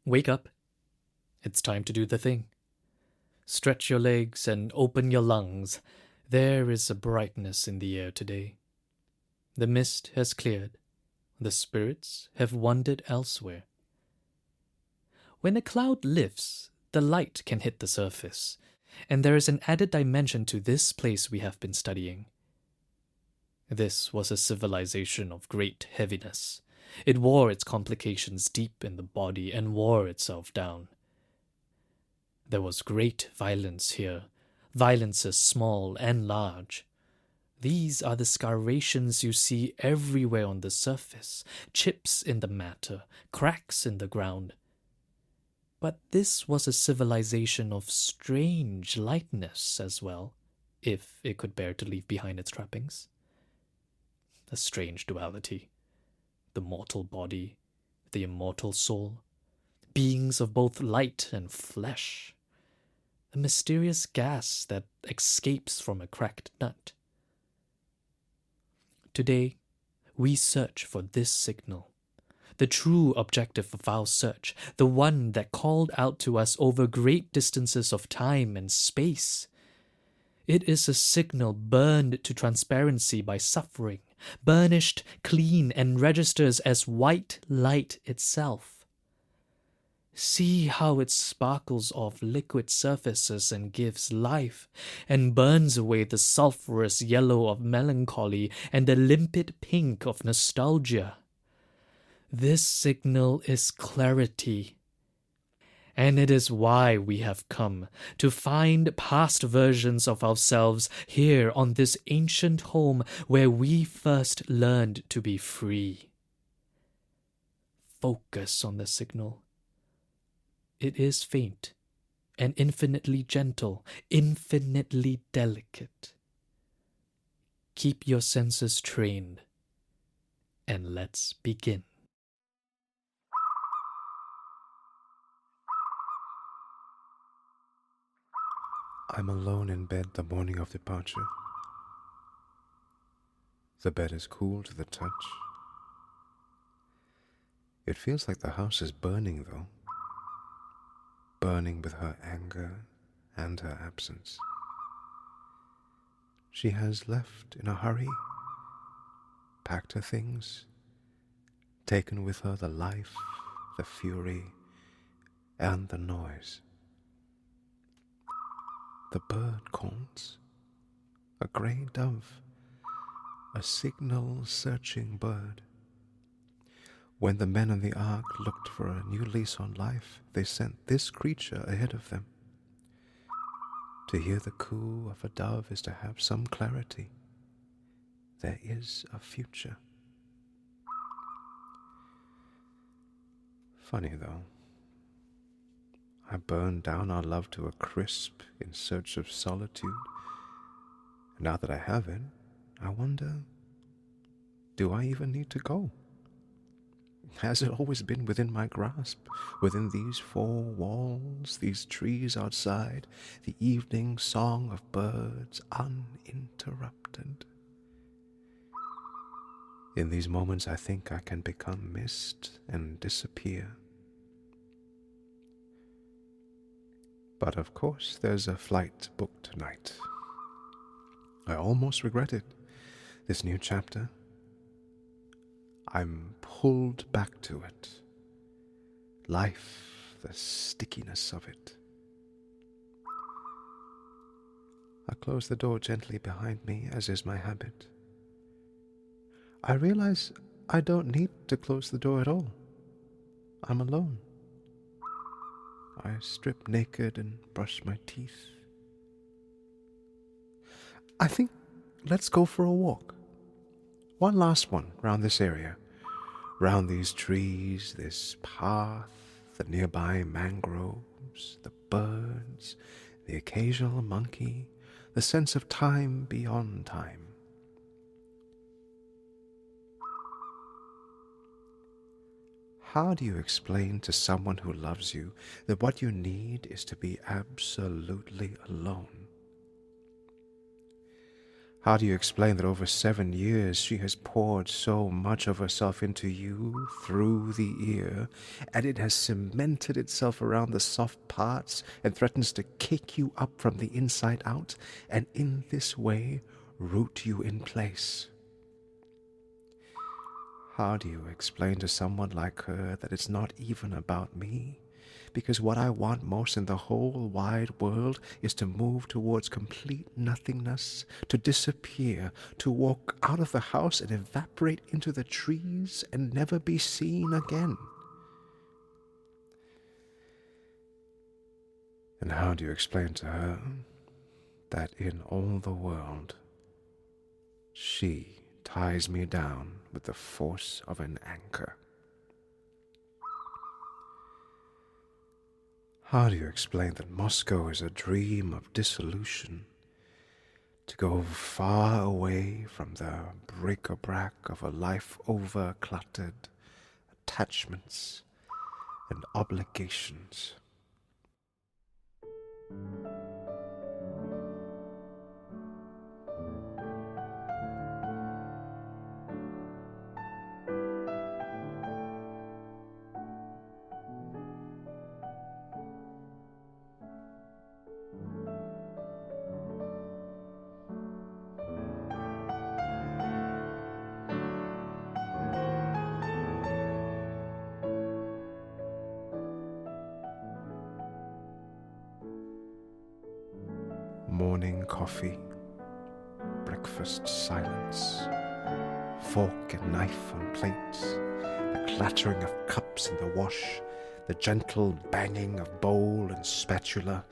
Wake up. It's time to do the thing. Stretch your legs and open your lungs. There is a brightness in the air today. The mist has cleared. The spirits have wandered elsewhere. When a cloud lifts, the light can hit the surface, and there is an added dimension to this place we have been studying. This was a civilization of great heaviness. It wore its complications deep in the body and wore itself down. There was great violence here, violences small and large. These are the scarations you see everywhere on the surface, chips in the matter, cracks in the ground. But this was a civilization of strange lightness as well, if it could bear to leave behind its trappings. A strange duality. The mortal body, the immortal soul, beings of both light and flesh. A mysterious gas that escapes from a cracked nut. Today, we search for this signal, the true objective of our search, the one that called out to us over great distances of time and space. It is a signal burned to transparency by suffering, burnished clean and registers as white light itself. See how it sparkles off liquid surfaces and gives life, and burns away the sulphurous yellow of melancholy and the limpid pink of nostalgia. This signal is clarity, and it is why we have come, to find past versions of ourselves here on this ancient home where we first learned to be free. Focus on the signal. It is faint and infinitely gentle, infinitely delicate. Keep your senses trained, and let's begin. I'm alone in bed the morning of departure. The bed is cool to the touch. It feels like the house is burning, though. Burning with her anger and her absence. She has left in a hurry, packed her things, taken with her the life, the fury, and the noise. The bird calls, a grey dove, a signal-searching bird. When the men on the ark looked for a new lease on life, they sent this creature ahead of them. To hear the coo of a dove is to have some clarity. There is a future. Funny, though. I burned down our love to a crisp in search of solitude. Now that I have it, I wonder, do I even need to go? Has it always been within my grasp, within these four walls, these trees outside, the evening song of birds uninterrupted? In these moments I think I can become mist and disappear. But of course there's a flight booked tonight. I almost regret it, this new chapter. I'm pulled back to it. Life, the stickiness of it. I close the door gently behind me, as is my habit. I realize I don't need to close the door at all. I'm alone. I strip naked and brush my teeth. I think let's go for a walk. One last one round this area, round these trees, this path, the nearby mangroves, the birds, the occasional monkey, the sense of time beyond time. How do you explain to someone who loves you that what you need is to be absolutely alone? How do you explain that over 7 years she has poured so much of herself into you through the ear, and it has cemented itself around the soft parts and threatens to kick you up from the inside out, and in this way root you in place? How do you explain to someone like her that it's not even about me? Because what I want most in the whole wide world is to move towards complete nothingness, to disappear, to walk out of the house and evaporate into the trees and never be seen again. And how do you explain to her that in all the world she ties me down with the force of an anchor? How do you explain that Moscow is a dream of dissolution, to go far away from the bric-a-brac of a life over-cluttered attachments and obligations? Morning coffee, breakfast silence, fork and knife on plates, the clattering of cups in the wash, the gentle banging of bowl and spatula,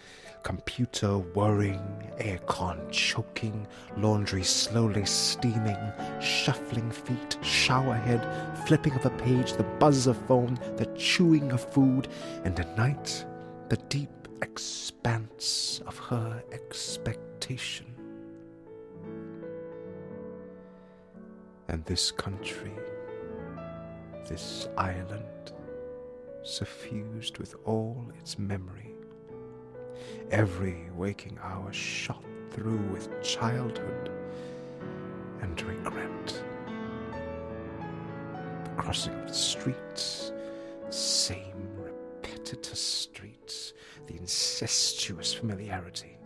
computer whirring, aircon choking, laundry slowly steaming, shuffling feet, shower head, flipping of a page, the buzz of phone, the chewing of food, and at night, the deep expanse of her expectation. And this country, this island, suffused with all its memory, every waking hour shot through with childhood and regret. The crossing of the streets, same repetitious streets, the incestuous familiarity,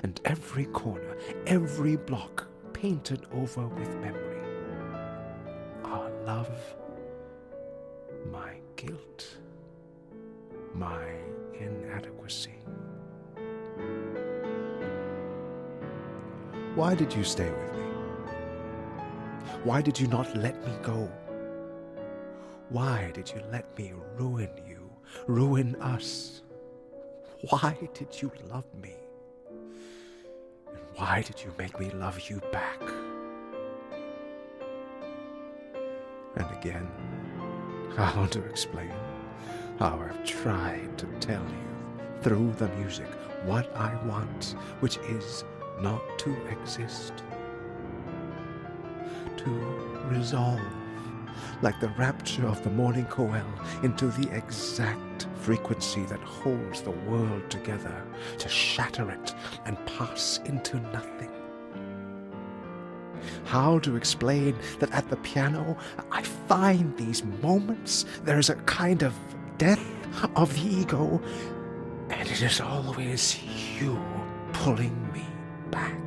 and every corner, every block painted over with memory. Our love, my guilt, my inadequacy. Why did you stay with me? Why did you not let me go? Why did you let me ruin you, ruin us? Why did you love me? And why did you make me love you back? And again, how to explain how I've tried to tell you through the music what I want, which is not to exist, to resolve, like the rapture of the morning koel, into the exact frequency that holds the world together, to shatter it and pass into nothing. How to explain that at the piano I find these moments, there is a kind of death of the ego, and it is always you pulling me back.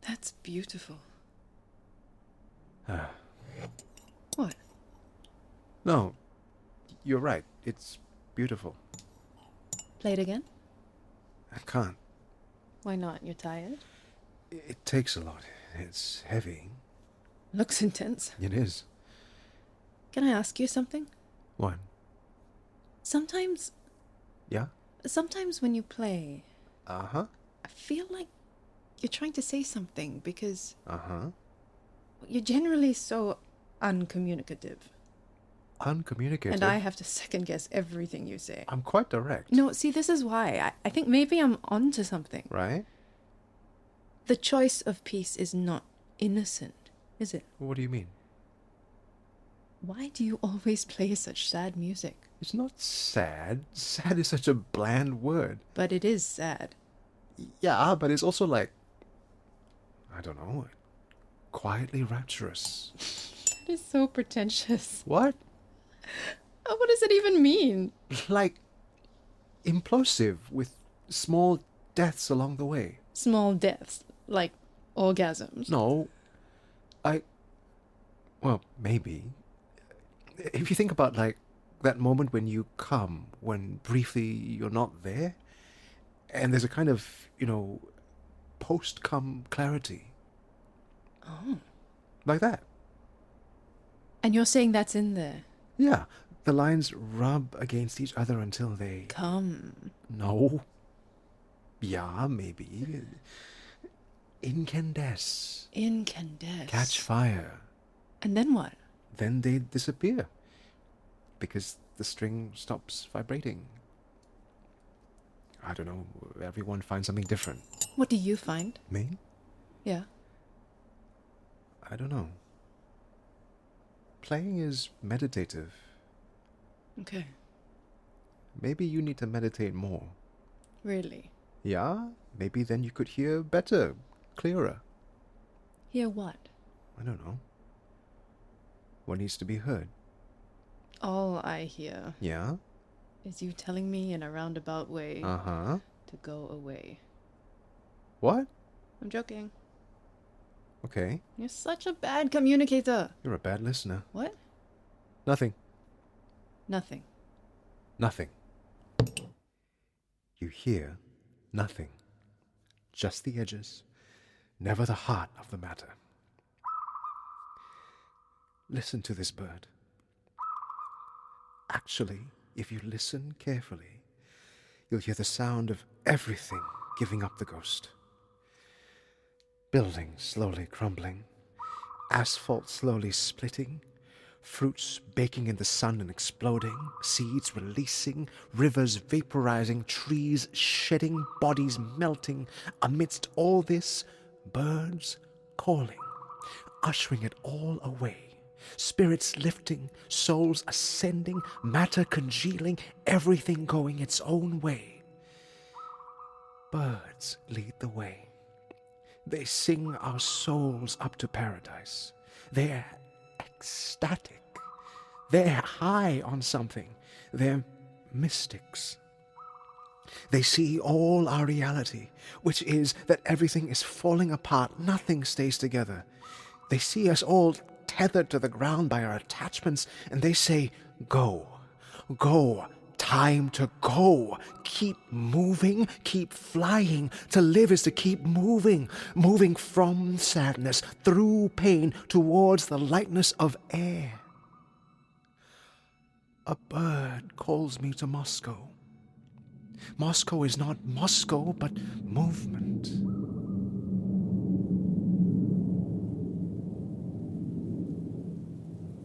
That's beautiful. Ah. What? No, you're right. It's beautiful. Play it again? I can't. Why not? You're tired? It takes a lot. It's heavy. Looks intense. It is. Can I ask you something? What? Sometimes Yeah? when you play, Uh-huh. I feel like you're trying to say something because Uh-huh. you're generally so uncommunicative. Uncommunicative. And I have to second guess everything you say. I'm quite direct. No, see, this is why. I think maybe I'm onto something. Right? The choice of peace is not innocent, is it? What do you mean? Why do you always play such sad music? It's not sad. Sad is such a bland word. But it is sad. Yeah, but it's also like, I don't know, quietly rapturous. That is so pretentious. What? What does it even mean? Like, implosive with small deaths along the way. Small deaths, like orgasms. No, well, maybe. If you think about, like, that moment when you come, when briefly you're not there, and there's a kind of, post-come clarity. Oh. Like that. And you're saying that's in there? Yeah, the lines rub against each other until they... Come. No. Yeah, maybe. Incandesce. Incandesce. Catch fire. And then what? Then they disappear. Because the string stops vibrating. I don't know, everyone finds something different. What do you find? Me? Yeah. I don't know. Playing is meditative. Okay. Maybe you need to meditate more. Really? Yeah? Maybe then you could hear better, clearer. Hear what? I don't know. What needs to be heard? All I hear Yeah? is you telling me in a roundabout way Uh-huh. to go away. What? I'm joking. Okay. You're such a bad communicator. You're a bad listener. What? Nothing. Nothing. Nothing. You hear nothing. Just the edges. Never the heart of the matter. Listen to this bird. Actually, if you listen carefully, you'll hear the sound of everything giving up the ghost. Buildings slowly crumbling, asphalt slowly splitting, fruits baking in the sun and exploding, seeds releasing, rivers vaporizing, trees shedding, bodies melting. Amidst all this, birds calling, ushering it all away. Spirits lifting, souls ascending, matter congealing, everything going its own way. Birds lead the way. They sing our souls up to paradise. They're ecstatic. They're high on something. They're mystics. They see all our reality, which is that everything is falling apart, nothing stays together. They see us all tethered to the ground by our attachments, and they say, go, go, time to go. Keep moving, keep flying. To live is to keep moving, moving from sadness, through pain, towards the lightness of air. A bird calls me to Moscow. Moscow is not Moscow, but movement.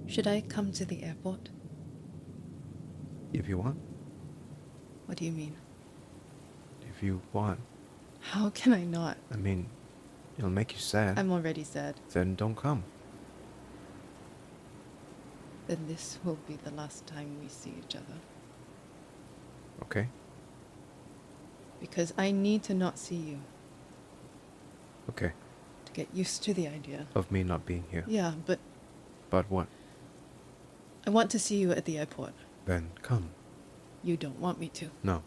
Should I come to the airport? If you want. What do you mean? If you want. How can I not? I mean, it'll make you sad. I'm already sad. Then don't come. Then this will be the last time we see each other. Okay? Because I need to not see you. Okay. To get used to the idea. Of me not being here. Yeah, but But what? I want to see you at the airport. Then come. You don't want me to. No.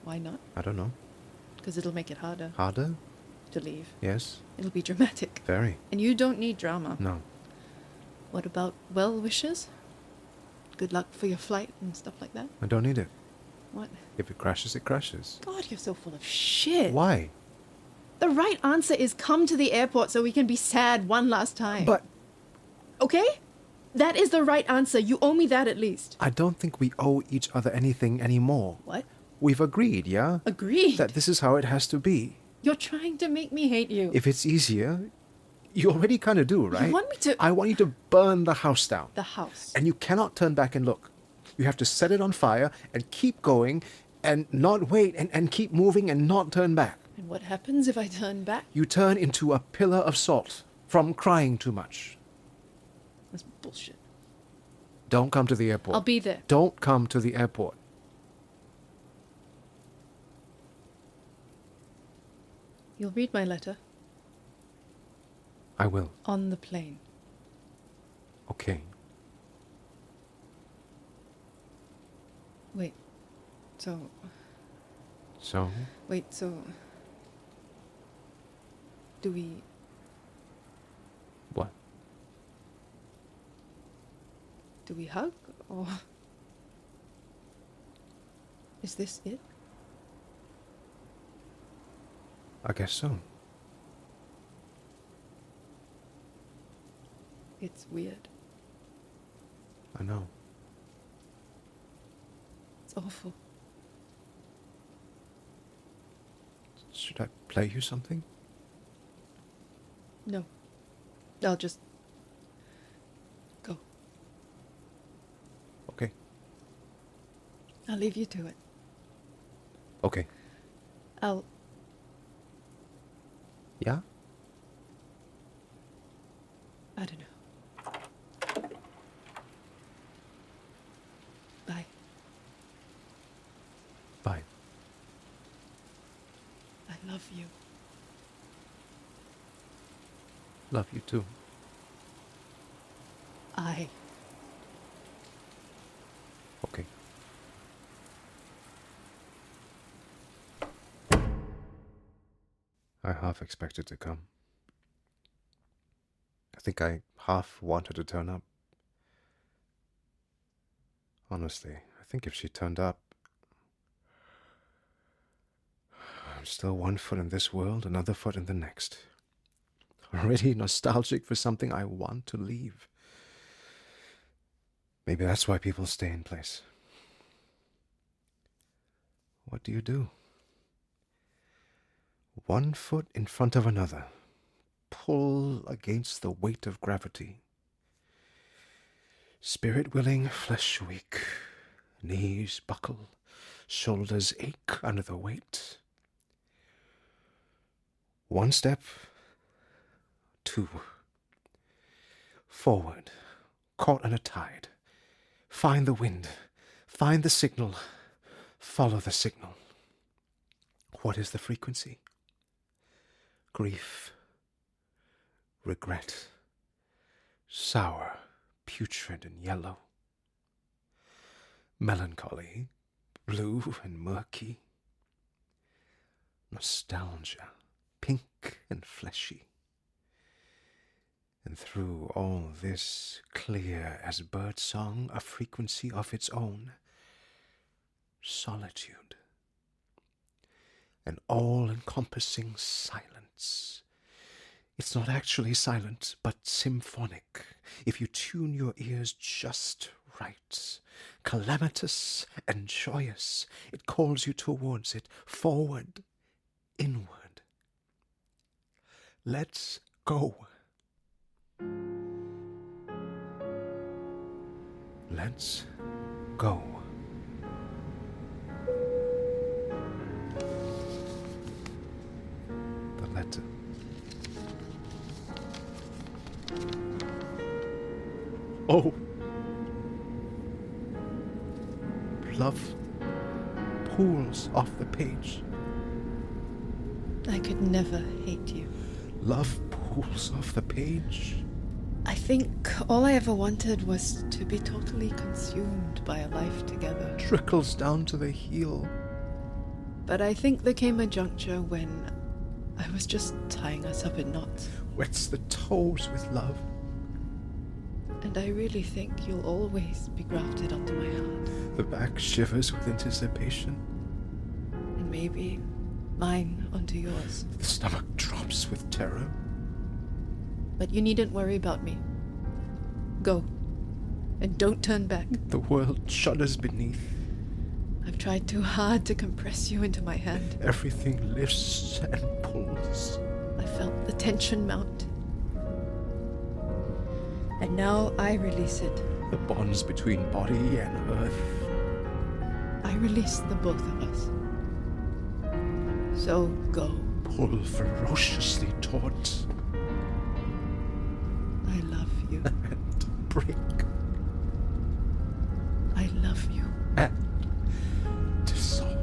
Why not? I don't know. Because it'll make it harder. Harder? to leave. Yes? It'll be dramatic. Very. And you don't need drama. No. What about well wishes? Good luck for your flight and stuff like that? I don't need it. What? If it crashes, it crashes. God, you're so full of shit. Why? The right answer is come to the airport so we can be sad one last time. But Okay? That is the right answer. You owe me that at least. I don't think we owe each other anything anymore. What? We've agreed, yeah? Agreed. That this is how it has to be. You're trying to make me hate you. If it's easier, you already kind of do, right? You want me to... I want you to burn the house down. The house. And you cannot turn back and look. You have to set it on fire and keep going and not wait and keep moving and not turn back. And what happens if I turn back? You turn into a pillar of salt from crying too much. That's bullshit. Don't come to the airport. I'll be there. Don't come to the airport. You'll read my letter? I will. On the plane. Okay. Wait. So... So? Wait, so... Do we... What? Do we hug? Or... Is this it? I guess so. It's weird. I know. It's awful. Should I play you something? No. I'll just... go. Okay. I'll leave you to it. Okay. I'll... Yeah? I don't know. Bye. Bye. I love you. Love you too. Okay. I half expected to come. I think I half wanted to turn up. Honestly, I think if she turned up, I'm still one foot in this world, another foot in the next. Already nostalgic for something I want to leave. Maybe that's why people stay in place. What do? One foot in front of another. Pull against the weight of gravity. Spirit willing, flesh weak. Knees buckle, shoulders ache under the weight. One step, two. Forward, caught in a tide. Find the wind, find the signal, follow the signal. What is the frequency? Grief, regret, sour, putrid and yellow. Melancholy, blue and murky. Nostalgia, pink and fleshy. And through all this, clear as birdsong, a frequency of its own, solitude. An all-encompassing silence. It's not actually silent, but symphonic, if you tune your ears just right. Calamitous and joyous, it calls you towards it, forward, inward. Let's go. Let's go. The letter. Oh. Love pools off the page. I could never hate you. Love pools off the page. I think all I ever wanted was to be totally consumed by a life together. Trickles down to the heel. But I think there came a juncture when I was just tying us up in knots. Wets the toes with love. And I really think you'll always be grafted onto my heart. The back shivers with anticipation. And maybe mine onto yours. The stomach drops with terror. But you needn't worry about me. Go. And don't turn back. The world shudders beneath. I've tried too hard to compress you into my hand. Everything lifts and pulls. I felt the tension mount. And now I release it. The bonds between body and earth. I release the both of us. So go. Pull ferociously taut. I love you. And break. I love you. And dissolve.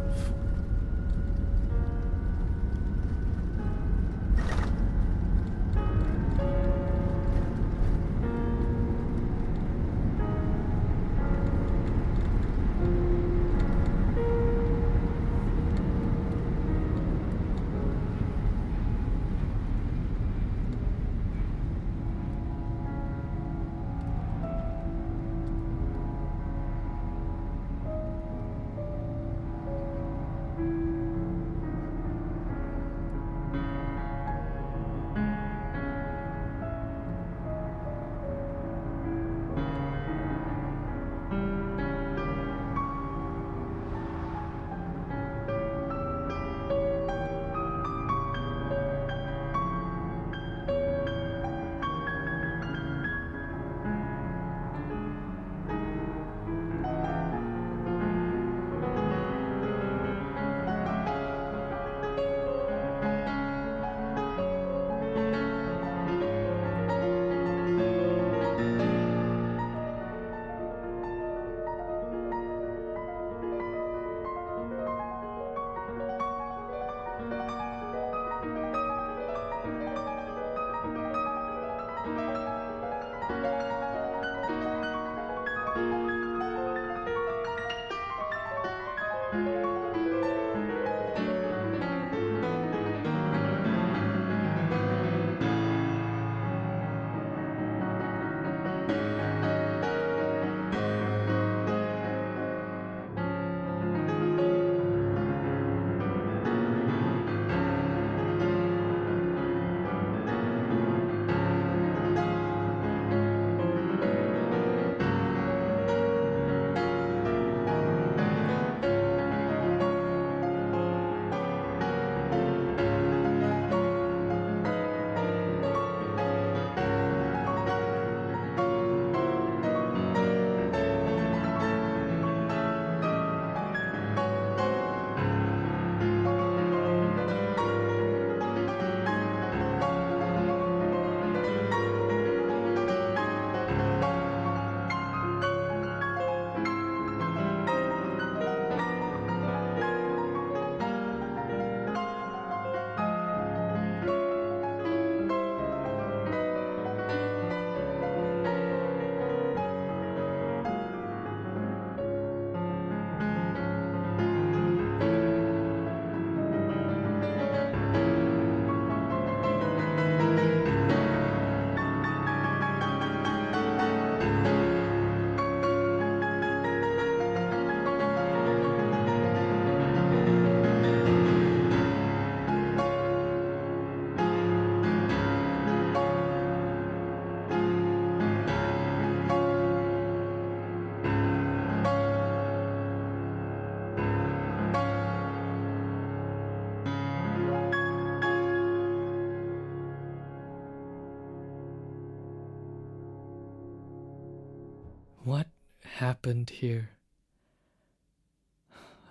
What happened here?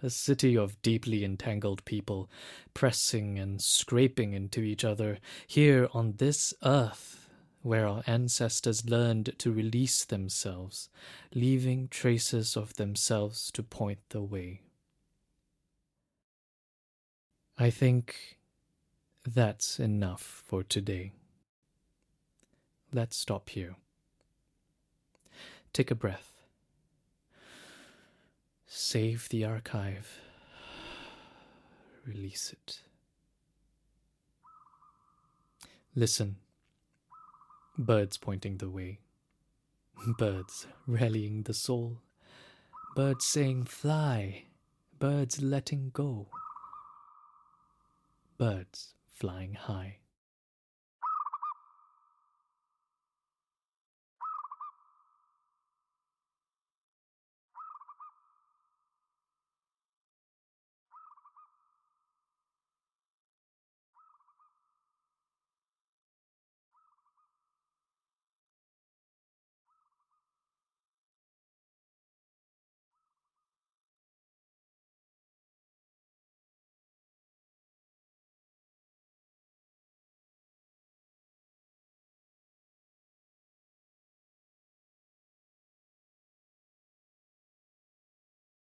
A city of deeply entangled people, pressing and scraping into each other, here on this earth, where our ancestors learned to release themselves, leaving traces of themselves to point the way. I think that's enough for today. Let's stop here. Take a breath. Save the archive. Release it. Listen. Birds pointing the way. Birds rallying the soul. Birds saying fly. Birds letting go. Birds flying high.